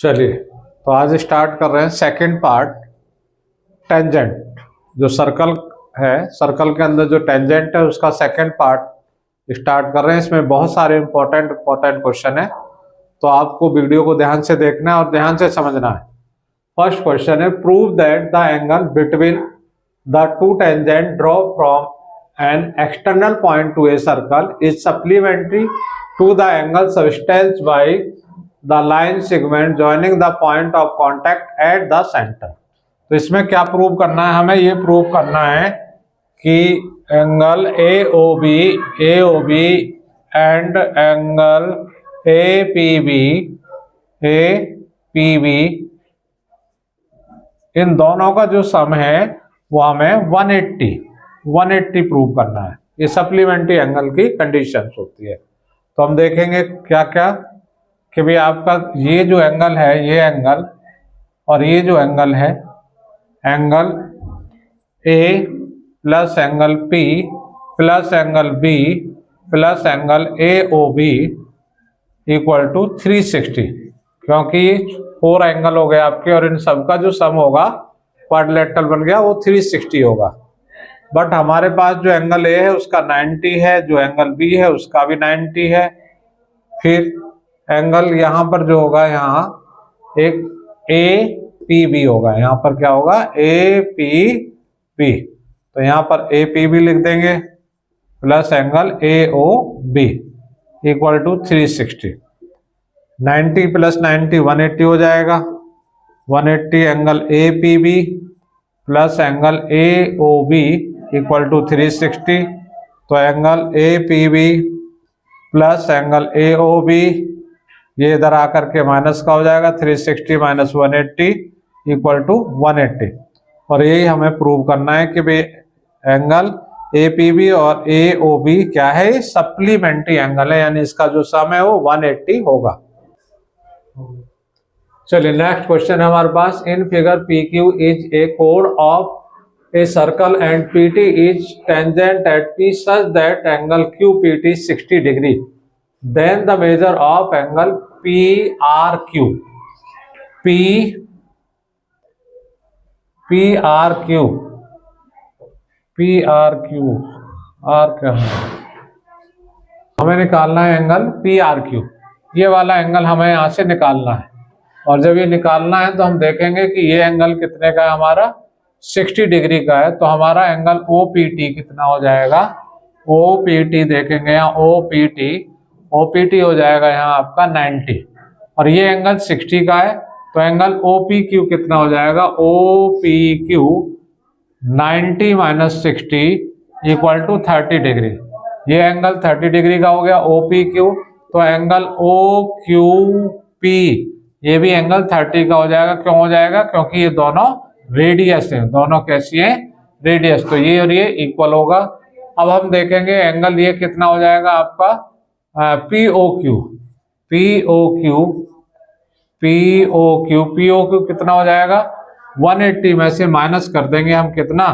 चलिए तो आज स्टार्ट कर रहे हैं सेकंड पार्ट, टेंजेंट। जो सर्कल है, सर्कल के अंदर जो टेंजेंट है उसका सेकंड पार्ट स्टार्ट कर रहे हैं। इसमें बहुत सारे इंपॉर्टेंट क्वेश्चन है, तो आपको वीडियो को ध्यान से देखना है और ध्यान से समझना है। फर्स्ट क्वेश्चन है, prove that the angle between the two tangent draw from an external point to a circle is supplementary to the angle subtends by the line segment joining the point of contact at the centre. तो इसमें क्या prove करना है? हमें ये prove करना है कि angle AOB and angle APB इन दोनों का जो सम है वो हमें 180 प्रूव करना है। ये सप्लीमेंट्री एंगल की कंडीशंस होती है। तो हम देखेंगे क्या क्या कि भाई आपका ये जो एंगल है, ये एंगल और ये जो एंगल है, angle A plus angle P plus angle B plus angle AOB equal to 360, क्योंकि 4 एंगल हो गए आपके और इन सब का जो सम होगा क्वाड्रिलेटरल बन गया, वो 360 होगा। बट हमारे पास जो एंगल A है उसका 90 है, जो एंगल B है उसका भी 90 है। फिर एंगल यहाँ पर जो होगा, यहाँ एक APB होगा, यहाँ पर क्या होगा? APB। तो यहाँ पर APB लिख देंगे plus angle AOB equal to 360। 90 plus 90 180 हो जाएगा। 180 angle APB plus angle AOB equal to 360। तो angle APB plus angle AOB ये इधर आकर के माइनस का हो जाएगा। 360 माइनस 180 इक्वल टू 180। और यही हमें प्रूव करना है कि भाई एंगल APB और AOB क्या है? सप्लीमेंट्री एंगल है, यानी इसका जो सम है वो 180 होगा। चलिए नेक्स्ट क्वेश्चन है हमारे पास। In figure PQ is a कोड of a circle and PT is tangent at P such that angle QPT 60 degree, then the measure of angle PRQ R क्या है? हमें निकालना है एंगल PRQ। ये वाला एंगल हमें यहाँ से निकालना है, और जब ये निकालना है तो हम देखेंगे कि ये एंगल कितने का है? हमारा 60 डिग्री का है। तो हमारा एंगल OPT कितना हो जाएगा? OPT देखेंगे यहाँ, OPT हो जाएगा यहाँ आपका 90, और ये एंगल 60 का है। तो एंगल OPQ कितना हो जाएगा? OPQ 90 minus 60 equal to 30 degree. ये एंगल 30 डिग्री का हो गया OPQ। तो एंगल OQP ये भी एंगल 30 का हो जाएगा। क्यों हो जाएगा? क्योंकि ये दोनों रेडियस हैं। दोनों कैसी हैं? रेडियस। तो ये और ये इक्वल होगा। अब हम देखेंगे एंगल ये कितना हो जाएगा आपका POQ कितना हो जाएगा? 180 में से माइनस कर देंगे हम कितना?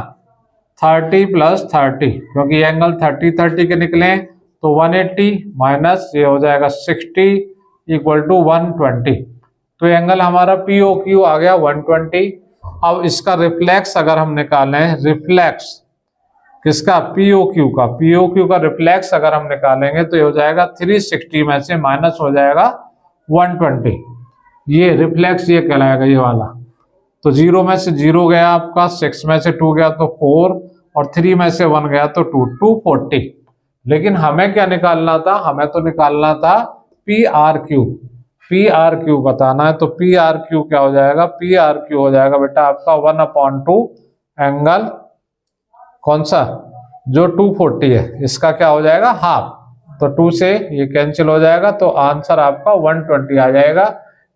30 प्लस 30, क्योंकि एंगल 30 के निकले। तो 180 माइनस ये हो जाएगा 60 इक्वल टू 120। तो एंगल हमारा POQ आ गया 120। अब इसका रिफ्लेक्स अगर हम निकालें, रिफ्लेक्स किसका? POQ का रिफ्लेक्स अगर हम निकालेंगे तो ये हो जाएगा 360 में से माइनस हो जाएगा 120। ये रिफ्लेक्स ये कहलाएगा, ये वाला। तो 0 में से 0 गया आपका, 6 में से 2 गया तो 4, और 3 में से 1 गया तो 2, 240। लेकिन हमें क्या निकालना था? हमें तो निकालना था PRQ बताना है। तो PRQ क्या हो जाएगा? PRQ हो जाएगा बेटा आपका 1/2 एंगल कौन सा? जो 240 है, इसका क्या हो जाएगा? हाफ। तो 2 से ये कैंसिल हो जाएगा, तो आंसर आपका 120 आ जाएगा।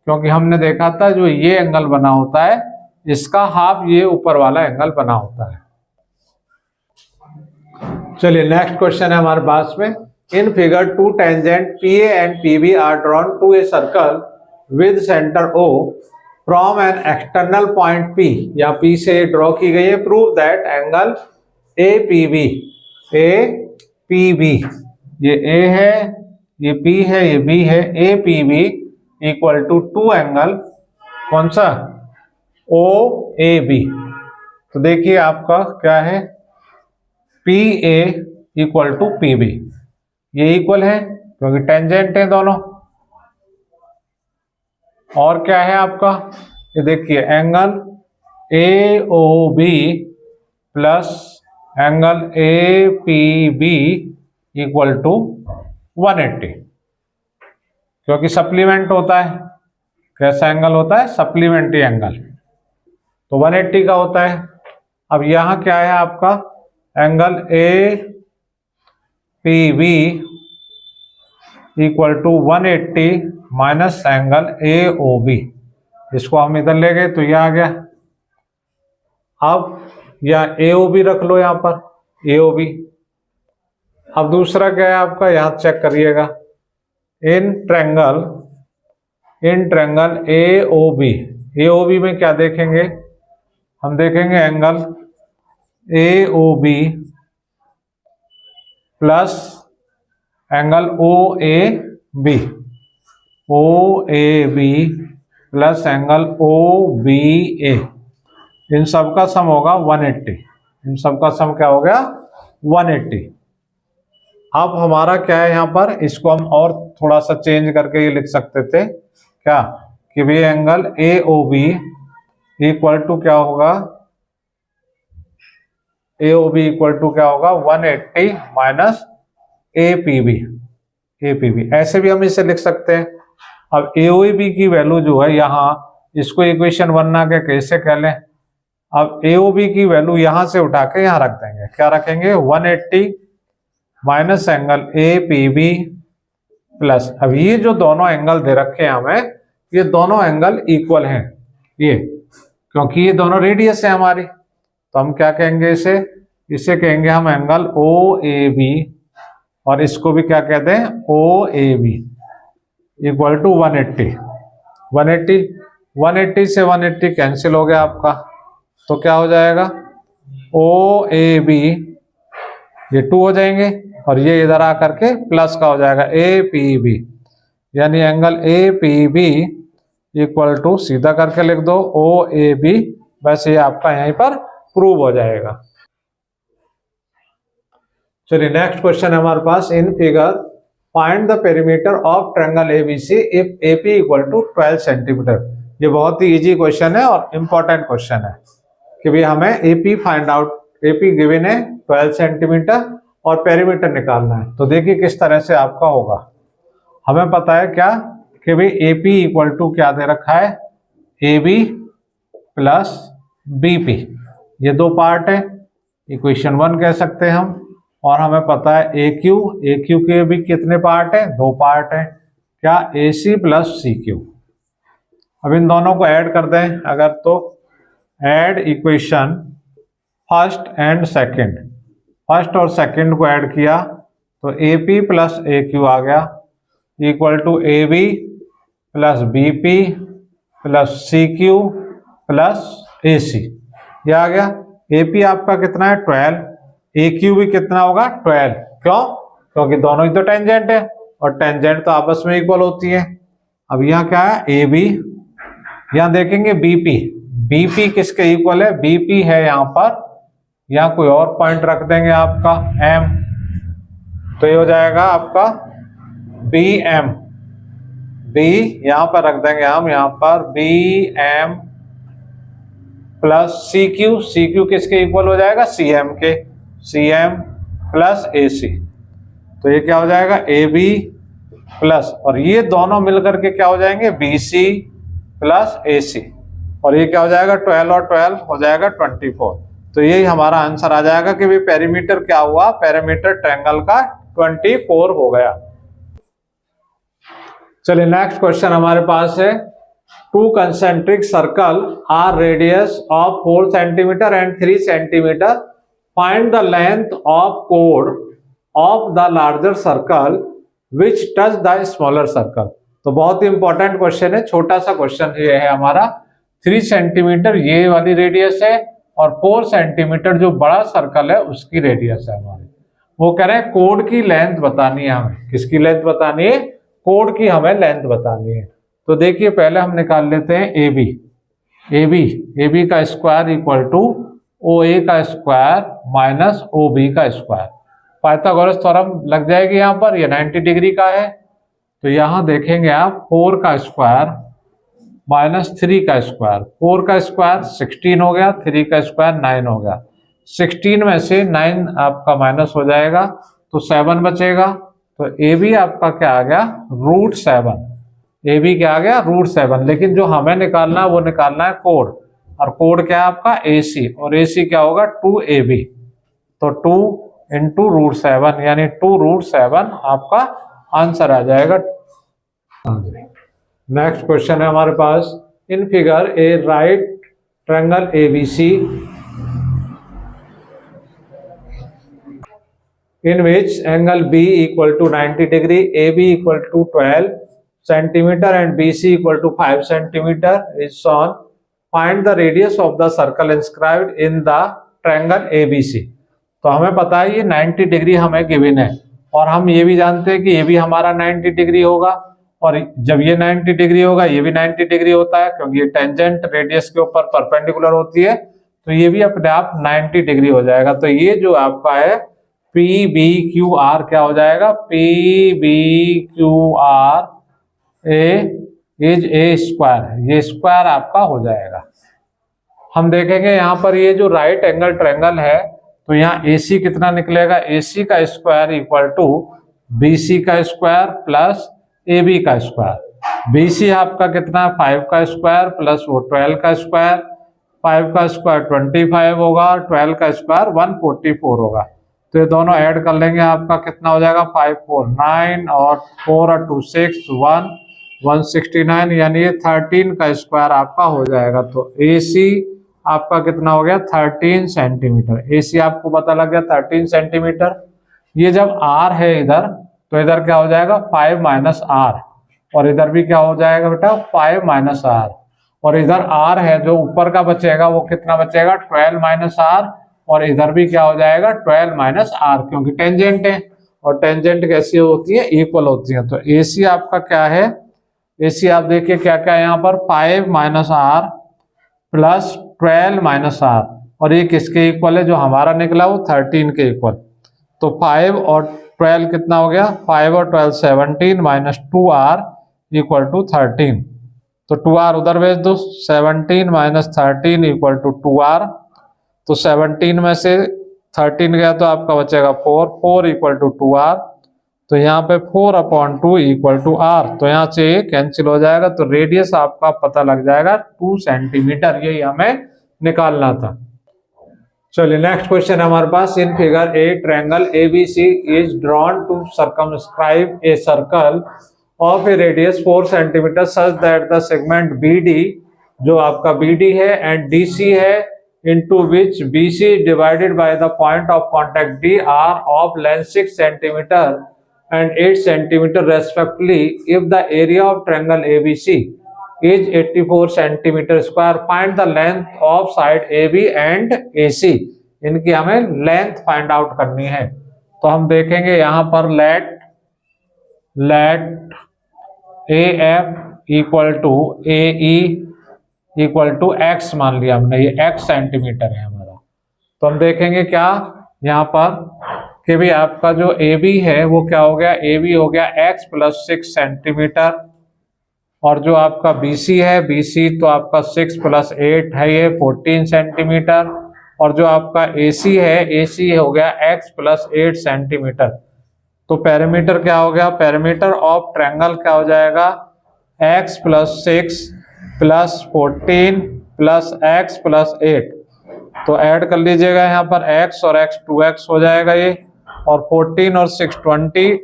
क्योंकि हमने देखा था जो ये एंगल बना होता है इसका हाफ ये ऊपर वाला एंगल बना होता है। चलिए नेक्स्ट क्वेश्चन है हमारे पास में। In figure 2 tangent PA and PB are drawn to a circle with centre O from an external point P, या P से ड्रॉ की गई है। प्रूव दैट एंगल APB ये A है, ये P है, ये B है, APB इक्वल टू 2 एंगल कौन सा, ओ ए बी। तो देखिए आपका क्या है, P A equal to P B, ये इक्वल है क्योंकि टेंजेंट है दोनों। और क्या है आपका, ये देखिए angle A O B plus angle A P B equal to 180, क्योंकि सप्लीमेंट होता है। कैसा एंगल होता है, सप्लीमेंट्री एंगल, तो 180 का होता है। अब यहां क्या है आपका, angle A P B equal to 180 minus angle A O B, इसको हम इधर ले गए तो ये आ गया। अब या ए ओ बी रख लो यहां पर, ए ओ बी। अब दूसरा क्या है आपका, यहां चेक करिएगा, in triangle A O B, A O B में क्या देखेंगे, हम देखेंगे angle A O B plus angle O A B, O A B plus angle O B A, इन सब का सम होगा 180, इन सब का सम क्या हो गया 180। अब हमारा क्या है यहाँ पर, इसको हम और थोड़ा सा चेंज करके ये लिख सकते थे क्या, कि भी angle A O B equal to क्या होगा, A O B equal to क्या होगा 180 माइनस ए पी बी, ऐसे भी हम इसे लिख सकते हैं। अब ए ओ बी की वैल्यू जो है यहाँ, इसको इक्वेशन बनना के कैसे कह लें, अब ए ओ बी की वैल्यू यहां से उठा के यहां रख देंगे, क्या रखेंगे 180 minus angle A P B plus, अब ये जो दोनों एंगल दे रखे हैं हमें, ये दोनों एंगल इक्वल हैं, ये क्योंकि ये दोनों रेडियस है हमारी, तो हम क्या कहेंगे इसे कहेंगे हम एंगल ओ ए बी, और इसको भी क्या कहते हैं ओ ए बी इक्वल टू 180 से 180 कैंसिल हो गया आपका, तो क्या हो जाएगा ओ ए बी, ये 2 हो जाएंगे और ये इधर आकर के प्लस का हो जाएगा ए पी बी, यानी angle A P B equal to, सीधा करके लिख दो ओ ए बी, बस ये आपका यहीं पर प्रूव हो जाएगा। चलिए नेक्स्ट क्वेश्चन है हमारे पास, in figure find the perimeter of triangle ABC if AP equal to 12 centimetre. ये बहुत ही इजी क्वेश्चन है और इंपॉर्टेंट क्वेश्चन है कि भाई हमें AP find out, AP given है 12 सेंटीमीटर और पेरीमीटर निकालना है। तो देखिए किस तरह से आपका होगा, हमें पता है क्या कि भाई एपी इक्वल टू क्या दे रखा है, A B plus B P, ये दो पार्ट है, इक्वेशन 1 कह सकते हैं हम। और हमें पता है ए क्यू के भी कितने पार्ट है, 2 पार्ट है, क्या ए सी प्लस सी क्यू। अब इन दोनों को ऐड कर दें अगर, तो add equation first and second, first और सेकंड को ऐड किया तो A P plus A Q आ गया equal to A B plus B P plus C Q plus A C, ये आ गया। ए पी आपका कितना है 12, ए क्यू भी कितना होगा 12, क्यों, क्योंकि दोनों ही तो टेंजेंट है और टेंजेंट तो आपस में इक्वल होती है। अब यहाँ क्या है ए बी, यहाँ देखेंगे बीपी, बीपी किसके इक्वल है, बीपी है यहाँ पर, यहाँ कोई और पॉइंट रख देंगे आपका एम, तो ये हो जाएगा आपका बी एम, बी यहाँ पर रख देंगे हम, यहाँ पर B M plus C Q, C Q किसके इक्वल हो जाएगा सी एम के, सी एम प्लस ए सी, तो ये क्या हो जाएगा ए बी प्लस, और ये दोनों मिलकर के क्या हो जाएंगे बी सी प्लस ए सी, और ये क्या हो जाएगा 12 और 12 हो जाएगा 24। तो यही हमारा आंसर आ जाएगा कि भाई पेरीमीटर क्या हुआ, पेरीमीटर ट्रायंगल का 24 हो गया। चलिए नेक्स्ट क्वेश्चन हमारे पास है, 2 concentric circle are radius of 4 centimeter and 3 centimeter. Find the length of chord of the larger circle which touch the smaller circle. तो बहुत ही इंपॉर्टेंट क्वेश्चन है, छोटा सा क्वेश्चन ये है हमारा। 3 सेंटीमीटर ये वाली रेडियस है और 4 सेंटीमीटर जो बड़ा सर्कल है उसकी रेडियस है हमारी। वो कह रहे हैं कोड की लेंथ बतानी है हमें, किसकी लेंथ बतानी है, कोड की हमें लेंथ बतानी है। तो देखिए पहले हम निकाल लेते हैं ए बी। ए बी का स्क्वायर इक्वल टू ओ ए का स्क्वायर माइनस ओ बी का स्क्वायर। पाइथागोरस थ्योरम लग जाएगी यहाँ पर, ये 90 डिग्री का है। तो यहाँ देखेंगे आप 4 का स्क्वायर माइनस 3 का स्क्वायर। 4 का स्क्वायर 16 हो गया, 3 का स्क्वायर 9 हो गया। 16 में से 9 आपका माइनस हो जाएगा तो 7 बचेगा। तो ए बी आपका क्या आ गया, √7। ए बी क्या आ गया, √7। लेकिन जो हमें निकालना है वो निकालना है कोड, और कोड क्या है आपका ए सी, और ए सी क्या होगा 2AB। तो 2 इंटू √7 यानी 2√7 आपका आंसर आ जाएगा। नेक्स्ट क्वेश्चन है हमारे पास, in figure a right triangle ABC in which angle B equal to 90 degree, AB equal to 12 centimeter and BC equal to 5 centimeter is shown. Find the radius of the circle inscribed in the triangle ABC। तो हमें पता है ये 90 degree हमें given है, और हम ये भी जानते हैं कि ये भी हमारा 90 डिग्री होगा, और जब ये 90 डिग्री होगा ये भी 90 डिग्री होता है, क्योंकि ये टेंजेंट रेडियस के ऊपर परपेंडिकुलर होती है, तो ये भी अपने आप 90 डिग्री हो जाएगा। तो ये जो आपका है PBQR क्या हो जाएगा, PBQR इज ए स्क्वायर, ये स्क्वायर आपका हो जाएगा। हम देखेंगे यहाँ पर ये जो राइट एंगल ट्रायंगल है, तो यहाँ AC कितना निकलेगा, AC का स्क्वायर इक्वल टू BC का स्क्वायर प्लस AB का स्क्वायर। BC आपका कितना, 5 का स्क्वायर प्लस वो 12 का स्क्वायर। 5 का स्क्वायर 25 होगा, 12 का स्क्वायर 144 होगा। तो ये दोनों ऐड कर लेंगे, आपका कितना हो जाएगा 5 4 9 और 4 और 2 6 169, यानी ये 13 का स्क्वायर आपका हो जाएगा। तो AC आपका कितना हो गया 13 सेंटीमीटर। AC आपको पता लग गया 13 सेंटीमीटर। ये जब R है इधर, तो इधर क्या हो जाएगा 5 माइनस R, और इधर भी क्या हो जाएगा बेटा 5 माइनस R, और इधर R है जो ऊपर का बचेगा वो कितना बचेगा 12 माइनस R, और इधर भी क्या हो जाएगा 12 माइनस R, क्योंकि टेंजेंट है, और टेंजेंट कैसी होती है, इक्वल होती है। तो AC आपका क्या है, AC आप देखिए क्या क्या है यहाँ पर 5 minus R plus 12 minus R, और ये किसके इक्वल है, जो हमारा निकला वो 13 के इक्वल। तो 5 और 12 कितना हो गया, 5 और 12 17 माइनस 2R इक्वल टू 13। तो 2R उधर भेज दो, 17 माइनस 13 इक्वल टू 2R। तो 17 में से 13 गया तो आपका बचेगा 4 इक्वल टू 2R। तो यहाँ पे 4/2 इक्वल टू R, तो यहाँ से कैंसिल हो जाएगा। तो रेडियस आपका पता लग जाएगा 2 सेंटीमीटर, यही हमें निकालना था। चलिए नेक्स्ट क्वेश्चन हमारे पास, in figure a triangle ABC is drawn to circumscribe a circle of a radius 4 centimetre such that the segment BD, जो आपका BD है, एंड DC है, into which BC is divided by the point of contact D are of length 6 centimeter and 8 centimeter respectively. If the area of triangle ABC is 84 centimeter square, find the length of side AB and AC। इनकी हमें length find out करनी है। तो हम देखेंगे यहाँ पर let AF equal to AE equal to x मान लिया हमने, ये x सेंटीमीटर है हमारा। तो हम देखेंगे क्या यहाँ पर कि भी आपका जो AB है वो क्या हो गया, AB हो गया x प्लस 6 सेंटीमीटर, और जो आपका BC है, BC तो आपका 6 प्लस 8 है ये 14 सेंटीमीटर, और जो आपका AC है, AC हो गया x प्लस 8 सेंटीमीटर। तो पेरीमीटर क्या हो गया, पेरीमीटर ऑफ ट्रायंगल क्या हो जाएगा, x plus 6 plus 14 plus x plus 8। तो ऐड कर लीजिएगा यहाँ पर x और x 2x हो जाएगा ये, और 14 और 6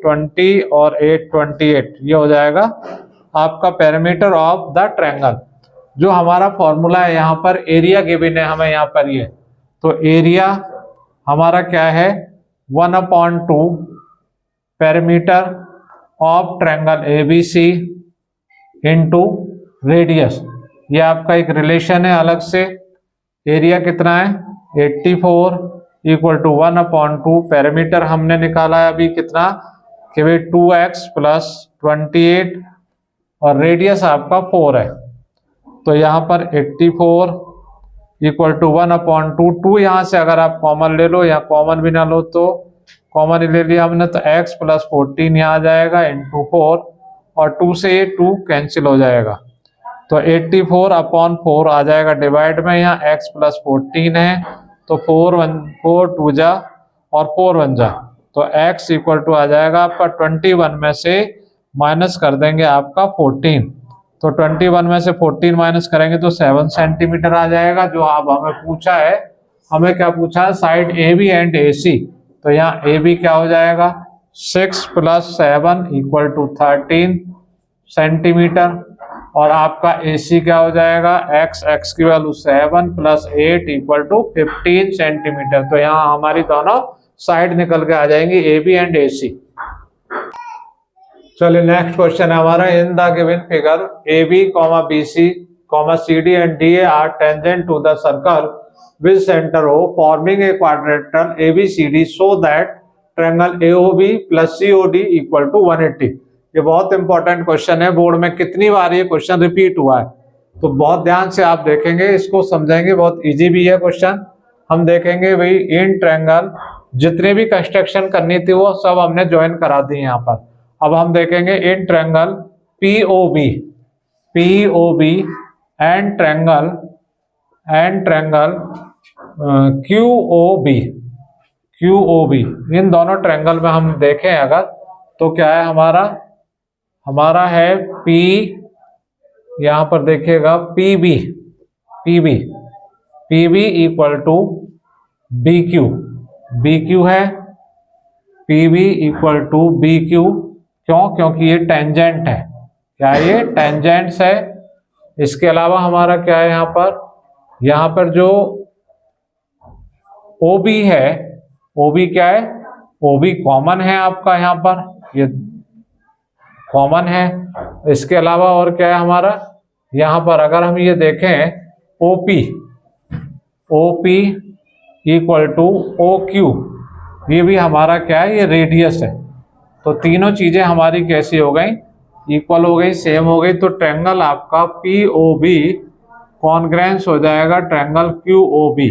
20 और 8 28, ये हो जाएगा आपका पेरीमीटर ऑफ द ट्रायंगल। जो हमारा फॉर्मूला है यहाँ पर, एरिया गिवन है हमें यहाँ पर ये, तो एरिया हमारा क्या है 1/2 perimeter of triangle ABC into radius. ये आपका एक रिलेशन है अलग से। एरिया कितना है 84 इक्वल टू 1/2 पेरीमीटर हमने निकाला है अभी कितना कि भाई 2x प्लस 28 और रेडियस आपका 4 है। तो यहाँ पर 84 इक्वल टू 1/2, 2 यहाँ से अगर आप कॉमन ले लो या कॉमन भी ना लो तो कॉमन ले लिया हमने, तो x प्लस 14 यहाँ आ जाएगा इंटू 4, और 2 से ये 2 कैंसिल हो जाएगा, तो 84/4 आ जाएगा डिवाइड में। यहाँ x प्लस 14 है तो 4 2 जा और 4 1 जा, तो x इक्वल टू आ जाएगा आपका 21 में से माइनस कर देंगे आपका 14, तो 21 में से 14 माइनस करेंगे तो 7 सेंटीमीटर आ जाएगा। जो अब हमें पूछा है, हमें क्या पूछा है, साइड AB एंड AC, तो यहाँ AB क्या हो जाएगा 6 + 7 इक्वल टू 13 सेंटीमीटर, और आपका AC क्या हो जाएगा x की वैल्यू 7 + 8 इक्वल टू 15 सेंटीमीटर। तो यहाँ हमारी दोनों साइड निकल के आ जाएंगी AB एंड AC। चलिए नेक्स्ट क्वेश्चन है हमारा, in the given figure AB, BC, CD and DA are tangent to the circle with centre O forming a quadrilateral ABCD so that triangle AOB + COD equal to 180। ये बहुत important question है, board में कितनी बार ये question repeat हुआ है, तो बहुत ध्यान से आप देखेंगे, इसको समझेंगे, बहुत इजी भी है क्वेश्चन। हम देखेंगे भाई इन ट्रायंगल जितने भी कंस्ट्रक्शन करनी थी वो सब हमने ज्वाइन करा दी यहाँ पर। अब हम देखेंगे in triangle POB and triangle QOB, इन दोनों ट्रायंगल में हम देखें अगर, तो क्या है हमारा है P, यहाँ पर देखिएगा PB इक्वल टू BQ है, PB इक्वल टू BQ, क्यों, क्योंकि ये टेंजेंट है, क्या ये टेंजेंट्स है। इसके अलावा हमारा क्या है यहाँ पर जो OB है, OB क्या है, OB कॉमन है आपका, यहाँ पर ये कॉमन है। इसके अलावा और क्या है हमारा यहाँ पर, अगर हम ये देखें OP इक्वल टू OQ, ये भी हमारा क्या है, ये रेडियस है। तो तीनों चीजें हमारी कैसी हो गई, इक्वल हो गई, सेम हो गई, तो ट्रायंगल आपका POB कॉन्ग्रेंस हो जाएगा triangle QOB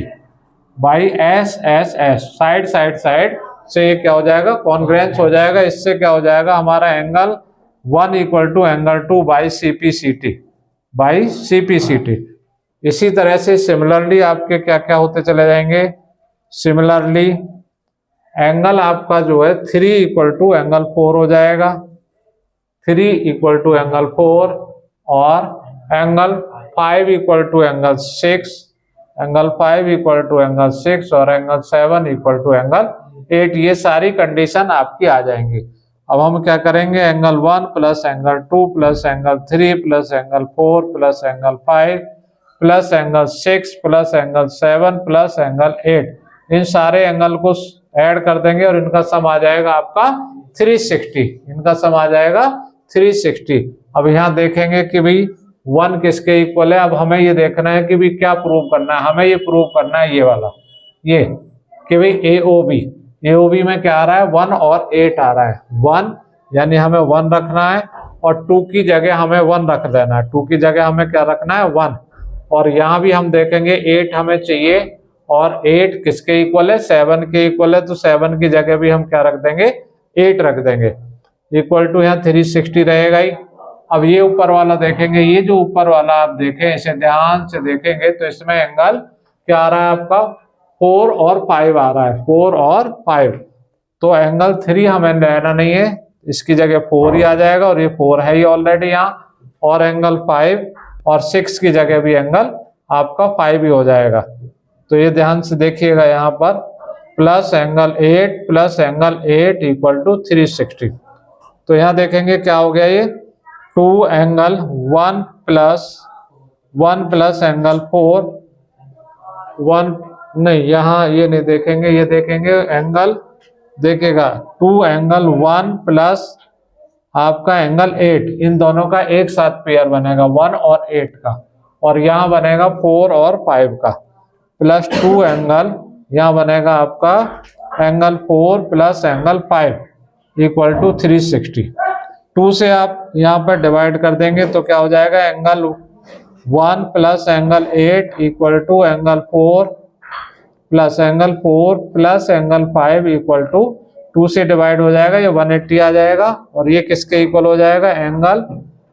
by SSS, side से क्या हो जाएगा, कॉन्ग्रेंस हो जाएगा। इससे क्या हो जाएगा हमारा angle 1 equal to angle 2 by CPCT। इसी तरह से सिमिलरली आपके क्या क्या होते चले जाएंगे, सिमिलरली एंगल आपका जो है 3 इक्वल टू एंगल 4 हो जाएगा, 3 इक्वल टू एंगल 4, और angle 5 equal to angle 6, angle 5 equal to angle 6, और एंगल 7 इक्वल टू एंगल 8। ये सारी कंडीशन आपकी आ जाएंगी। अब हम क्या करेंगे, angle 1 plus angle 2 plus angle 3 plus angle 4 plus angle 5 plus angle 6 plus angle 7 plus angle 8, इन सारे एंगल को ऐड कर देंगे और इनका सम आ जाएगा आपका 360, इनका सम आ जाएगा 360। अब यहाँ देखेंगे कि भाई 1 किसके इक्वल है। अब हमें ये देखना है कि भाई क्या प्रूव करना है, हमें ये प्रूव करना है ये वाला, ये कि भाई AOB में क्या आ रहा है, 1 और 8 आ रहा है, 1 यानी हमें 1 रखना है, और 2 की जगह हमें 1 रख देना है, 2 की जगह हमें क्या रखना है 1, और यहाँ भी हम देखेंगे 8 हमें चाहिए, और 8 किसके इक्वल है, 7 के इक्वल है, तो 7 की जगह भी हम क्या रख देंगे, 8 रख देंगे, इक्वल टू यहाँ 360 रहेगा ही। अब ये ऊपर वाला देखेंगे, ये जो ऊपर वाला आप देखें, इसे ध्यान से देखेंगे तो इसमें एंगल क्या आ रहा है आपका 4 और 5 आ रहा है, 4 और 5, तो एंगल 3 हमें लेना नहीं है, इसकी जगह 4 ही आ जाएगा, और ये 4 है ही ऑलरेडी यहाँ, और एंगल 5 और 6 की जगह भी एंगल आपका 5 ही हो जाएगा। तो ये ध्यान से देखिएगा यहाँ पर प्लस एंगल 8 इक्वल टू 360। तो यहाँ देखेंगे क्या हो गया, ये 2 एंगल 1 प्लस एंगल 4, 1 नहीं, यहाँ ये नहीं देखेंगे, ये देखेंगे एंगल, देखेगा 2 एंगल 1 प्लस आपका एंगल 8, इन दोनों का एक साथ पेयर बनेगा 1 और 8 का, और यहाँ बनेगा 4 और 5 का, प्लस 2 एंगल, यहाँ बनेगा आपका angle 4 plus angle 5 equal to 360। 2 से आप यहाँ पर डिवाइड कर देंगे तो क्या हो जाएगा, angle 1 plus angle 8 equal to angle 4 plus angle 4 plus angle 5 equal to 2 से डिवाइड हो जाएगा, ये 180 आ जाएगा और ये किसके इक्वल हो जाएगा, angle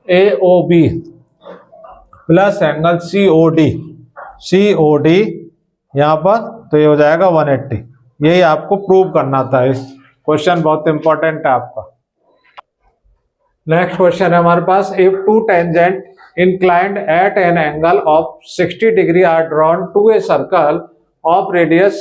AOB plus angle COD यहाँ पर, तो ये हो जाएगा 180। यही आपको प्रूव करना था, इस क्वेश्चन बहुत इंपॉर्टेंट है आपका। नेक्स्ट क्वेश्चन है हमारे पास, if two tangent inclined at an angle of 60 degree are drawn to a circle of radius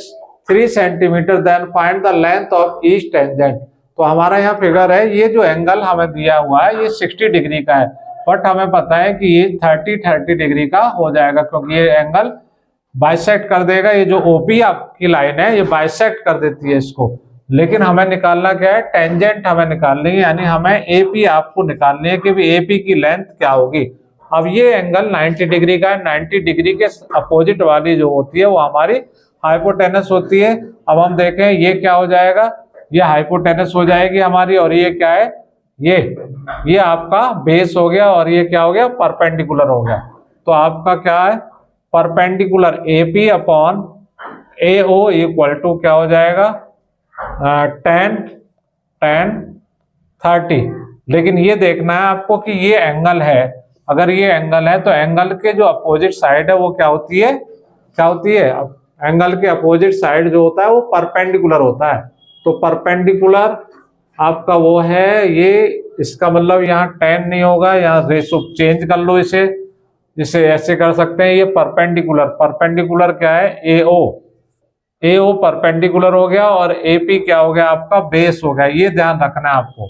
3 centimeter, then find the length of each tangent। तो हमारा यहाँ फिगर है, ये जो एंगल हमें दिया हुआ है ये 60 डिग्री का है, बट हमें पता है कि ये 30 डिग्री का हो जाएगा क्योंकि ये एंगल बाइसेक्ट कर देगा। ये जो OP आपकी लाइन है ये बाइसेक्ट कर देती है इसको, लेकिन हमें निकालना क्या है, टेंजेंट हमें निकालनी है, यानी हमें AP आपको निकालनी है कि भी AP की लेंथ क्या होगी। अब ये एंगल 90 डिग्री का है, 90 डिग्री के अपोजिट वाली जो होती है वो हमारी हाइपोटेनस होती है। अब हम देखें ये क्या हो जाएगा, ये हाइपोटेनस हो जाएगी हमारी, और ये क्या है, ये आपका बेस हो गया, और ये क्या हो गया, परपेंडिकुलर हो गया। तो आपका क्या है, perpendicular AP upon AO equal to क्या हो जाएगा, 10 30। लेकिन ये देखना है आपको कि ये एंगल है, अगर ये एंगल है तो एंगल के जो अपोजिट साइड है वो क्या होती है, एंगल के अपोजिट साइड जो होता है वो परपेंडिकुलर होता है। तो परपेंडिकुलर आपका वो है ये, इसका मतलब यहाँ 10 नहीं होगा, यहाँ रेशो चेंज कर लो, इसे ऐसे कर सकते हैं, ये परपेंडिकुलर क्या है, AO परपेंडिकुलर हो गया और AP क्या हो गया आपका, बेस हो गया, ये ध्यान रखना है आपको।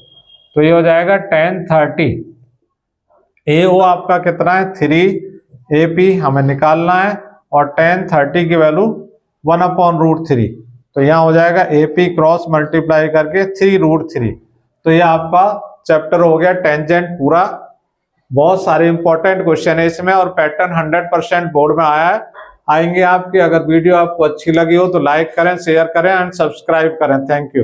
तो ये हो जाएगा 10 30। AO आपका कितना है, 3, AP हमें निकालना है, और 10 30 की वैल्यू 1/√3। तो यहाँ हो जाएगा AP क्रॉस मल्टीप्लाई करके 3√3। तो ये आपका चैप्टर हो गया टेंजेंट पूरा। बहुत सारे इंपॉर्टेंट क्वेश्चन है इसमें, और पैटर्न 100% बोर्ड में आएंगे आपके। अगर वीडियो आपको अच्छी लगी हो तो लाइक करें, शेयर करें एंड सब्सक्राइब करें। Thank you.